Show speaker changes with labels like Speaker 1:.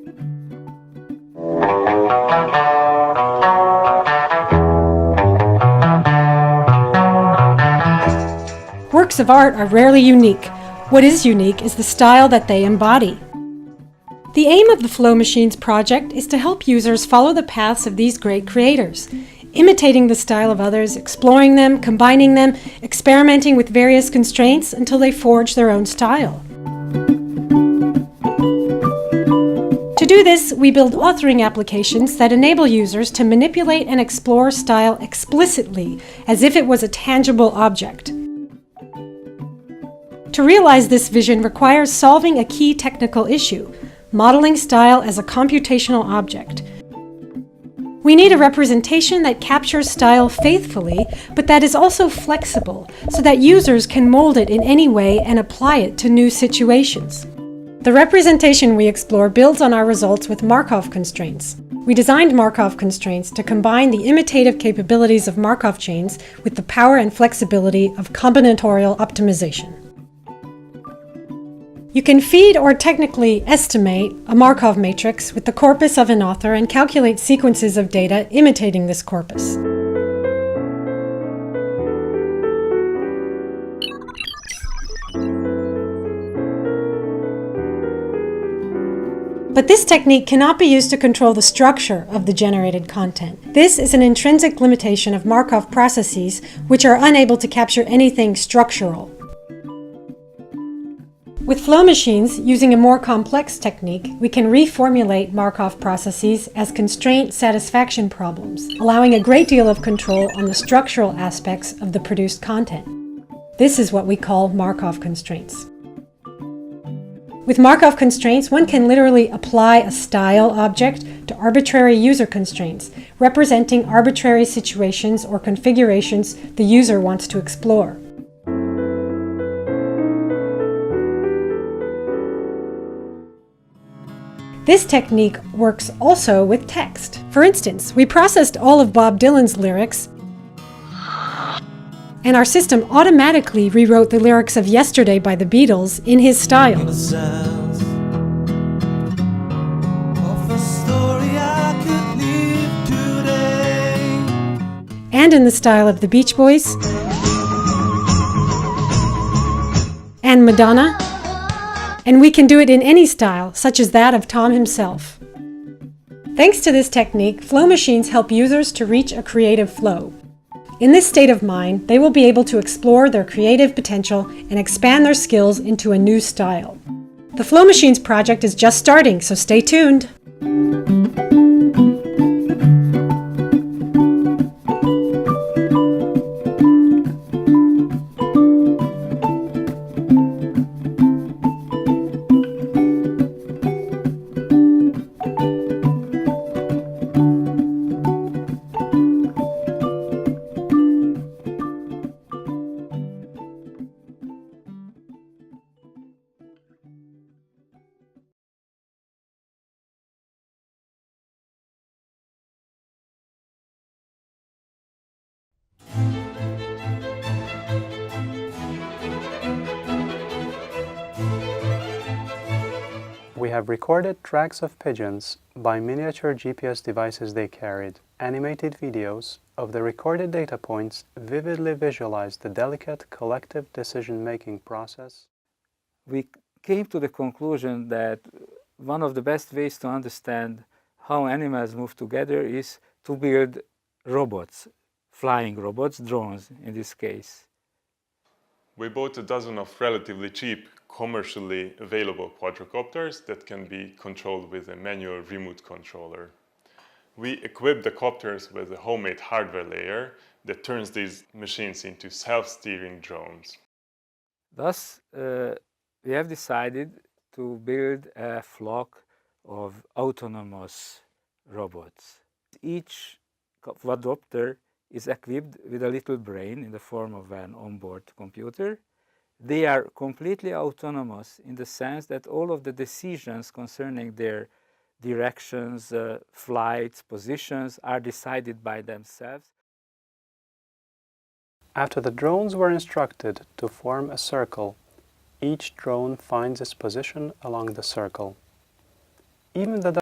Speaker 1: Works of art are rarely unique. What is unique is the style that they embody. The aim of the Flow Machines project is to help users follow the paths of these great creators, imitating the style of others, exploring them, combining them, experimenting with various constraints until they forge their own style. To do this, we build authoring applications that enable users to manipulate and explore style explicitly, as if it was a tangible object. To realize this vision requires solving a key technical issue: modeling style as a computational object. We need a representation that captures style faithfully, but that is also flexible, so that users can mold it in any way and apply it to new situations. The representation we explore builds on our results with Markov constraints. We designed Markov constraints to combine the imitative capabilities of Markov chains with the power and flexibility of combinatorial optimization. You can feed or technically estimate a Markov matrix with the corpus of an author and calculate sequences of data imitating this corpus. But this technique cannot be used to control the structure of the generated content. This is an intrinsic limitation of Markov processes, which are unable to capture anything structural. With Flow Machines, using a more complex technique, we can reformulate Markov processes as constraint satisfaction problems, allowing a great deal of control on the structural aspects of the produced content. This is what we call Markov constraints. With Markov constraints, one can literally apply a style object to arbitrary user constraints, representing arbitrary situations or configurations the user wants to explore. This technique works also with text. For instance, we processed all of Bob Dylan's lyrics, and our system automatically rewrote the lyrics of Yesterday by the Beatles in his style. And in the style of the Beach Boys and Madonna. And we can do it in any style, such as that of Tom himself. Thanks to this technique, Flow Machines help users to reach a creative flow. In this state of mind, they will be able to explore their creative potential and expand their skills into a new style. The Flow Machines project is just starting, so stay tuned.
Speaker 2: We have recorded tracks of pigeons by miniature GPS devices they carried. Animated videos of the recorded data points vividly visualize the delicate collective decision-making process.
Speaker 3: We came to the conclusion that one of the best ways to understand how animals move together is to build robots, flying robots, drones in this case.
Speaker 4: We bought a dozen of relatively cheap, commercially available quadricopters that can be controlled with a manual remote controller. We equipped the copters with a homemade hardware layer that turns these machines into self-steering drones.
Speaker 3: Thus, we have decided to build a flock of autonomous robots. Each quadcopter is equipped with a little brain in the form of an onboard computer. They are completely autonomous in the sense that all of the decisions concerning their directions, flights, positions are decided by themselves.
Speaker 2: After the drones were instructed to form a circle, each drone finds its position along the circle. Even the